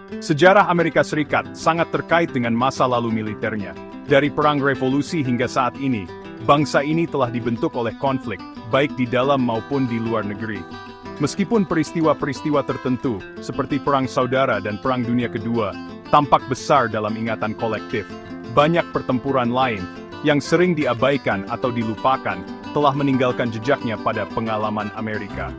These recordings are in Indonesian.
Sejarah Amerika Serikat sangat terkait dengan masa lalu militernya. Dari Perang Revolusi hingga saat ini, bangsa ini telah dibentuk oleh konflik, baik di dalam maupun di luar negeri. Meskipun peristiwa-peristiwa tertentu, seperti Perang Saudara dan Perang Dunia Kedua, tampak besar dalam ingatan kolektif, banyak pertempuran lain, yang sering diabaikan atau dilupakan, telah meninggalkan jejaknya pada pengalaman Amerika.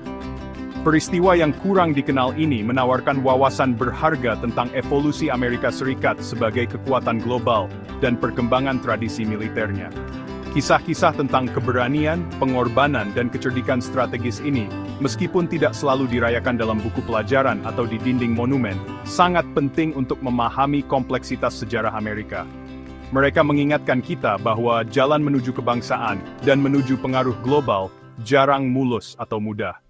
Peristiwa yang kurang dikenal ini menawarkan wawasan berharga tentang evolusi Amerika Serikat sebagai kekuatan global dan perkembangan tradisi militernya. Kisah-kisah tentang keberanian, pengorbanan, dan kecerdikan strategis ini, meskipun tidak selalu dirayakan dalam buku pelajaran atau di dinding monumen, sangat penting untuk memahami kompleksitas sejarah Amerika. Mereka mengingatkan kita bahwa jalan menuju kebangsaan dan menuju pengaruh global jarang mulus atau mudah.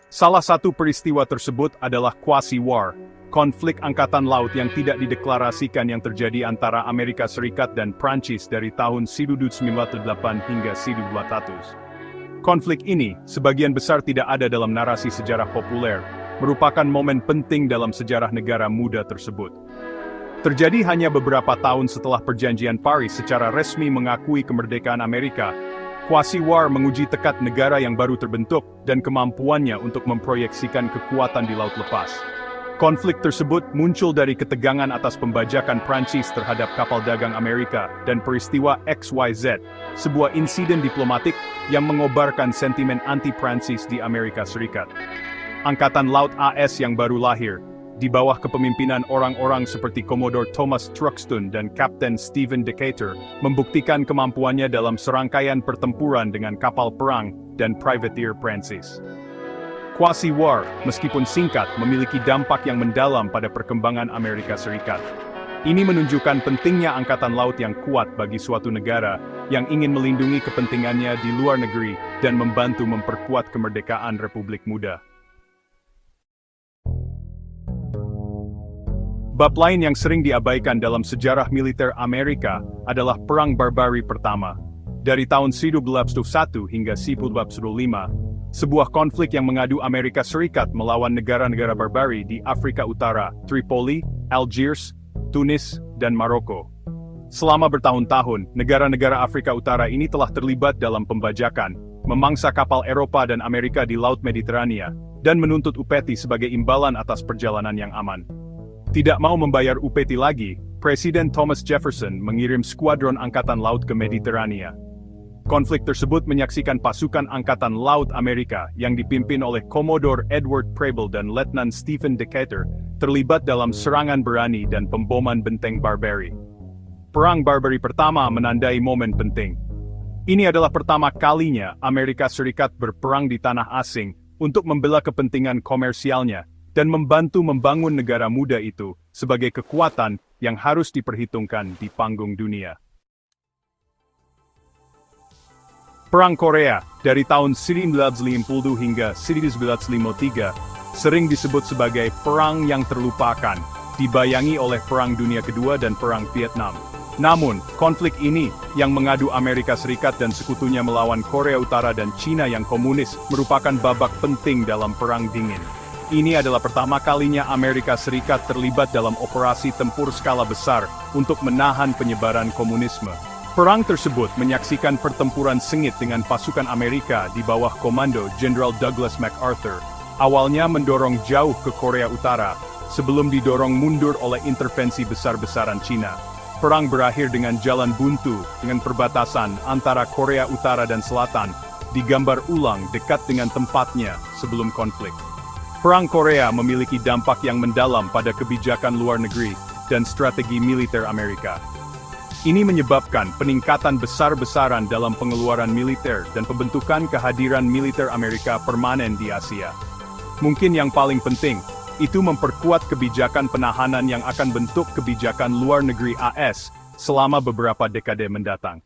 Salah satu peristiwa tersebut adalah Quasi-War, konflik angkatan laut yang tidak dideklarasikan yang terjadi antara Amerika Serikat dan Prancis dari tahun 1998 hingga 1900. Konflik ini, sebagian besar tidak ada dalam narasi sejarah populer, merupakan momen penting dalam sejarah negara muda tersebut. Terjadi hanya beberapa tahun setelah Perjanjian Paris secara resmi mengakui kemerdekaan Amerika. Quasi-War menguji tekad negara yang baru terbentuk dan kemampuannya untuk memproyeksikan kekuatan di laut lepas. Konflik tersebut muncul dari ketegangan atas pembajakan Prancis terhadap kapal dagang Amerika dan peristiwa XYZ, sebuah insiden diplomatik yang mengobarkan sentimen anti-Prancis di Amerika Serikat. Angkatan Laut AS yang baru lahir, di bawah kepemimpinan orang-orang seperti Commodore Thomas Truxtun dan Kapten Stephen Decatur, membuktikan kemampuannya dalam serangkaian pertempuran dengan kapal perang dan privateer Prancis. Quasi-War, meskipun singkat, memiliki dampak yang mendalam pada perkembangan Amerika Serikat. Ini menunjukkan pentingnya angkatan laut yang kuat bagi suatu negara yang ingin melindungi kepentingannya di luar negeri dan membantu memperkuat kemerdekaan Republik Muda. Bab lain yang sering diabaikan dalam sejarah militer Amerika adalah Perang Barbary Pertama. Dari tahun 1901 hingga 1905, sebuah konflik yang mengadu Amerika Serikat melawan negara-negara Barbary di Afrika Utara, Tripoli, Algiers, Tunis, dan Maroko. Selama bertahun-tahun, negara-negara Afrika Utara ini telah terlibat dalam pembajakan, memangsa kapal Eropa dan Amerika di Laut Mediterania, dan menuntut upeti sebagai imbalan atas perjalanan yang aman. Tidak mau membayar upeti lagi, Presiden Thomas Jefferson mengirim skuadron angkatan laut ke Mediterania. Konflik tersebut menyaksikan pasukan angkatan laut Amerika yang dipimpin oleh Commodore Edward Preble dan Letnan Stephen Decatur terlibat dalam serangan berani dan pemboman benteng Barbary. Perang Barbary Pertama menandai momen penting. Ini adalah pertama kalinya Amerika Serikat berperang di tanah asing untuk membela kepentingan komersialnya dan membantu membangun negara muda itu sebagai kekuatan yang harus diperhitungkan di panggung dunia. Perang Korea, dari tahun 1950 hingga 1953, sering disebut sebagai perang yang terlupakan, dibayangi oleh Perang Dunia Kedua dan Perang Vietnam. Namun, konflik ini, yang mengadu Amerika Serikat dan sekutunya melawan Korea Utara dan Cina yang komunis, merupakan babak penting dalam Perang Dingin. Ini adalah pertama kalinya Amerika Serikat terlibat dalam operasi tempur skala besar untuk menahan penyebaran komunisme. Perang tersebut menyaksikan pertempuran sengit dengan pasukan Amerika di bawah komando Jenderal Douglas MacArthur. Awalnya mendorong jauh ke Korea Utara, sebelum didorong mundur oleh intervensi besar-besaran Cina. Perang berakhir dengan jalan buntu dengan perbatasan antara Korea Utara dan Selatan, digambar ulang dekat dengan tempatnya sebelum konflik. Perang Korea memiliki dampak yang mendalam pada kebijakan luar negeri dan strategi militer Amerika. Ini menyebabkan peningkatan besar-besaran dalam pengeluaran militer dan pembentukan kehadiran militer Amerika permanen di Asia. Mungkin yang paling penting, itu memperkuat kebijakan penahanan yang akan bentuk kebijakan luar negeri AS selama beberapa dekade mendatang.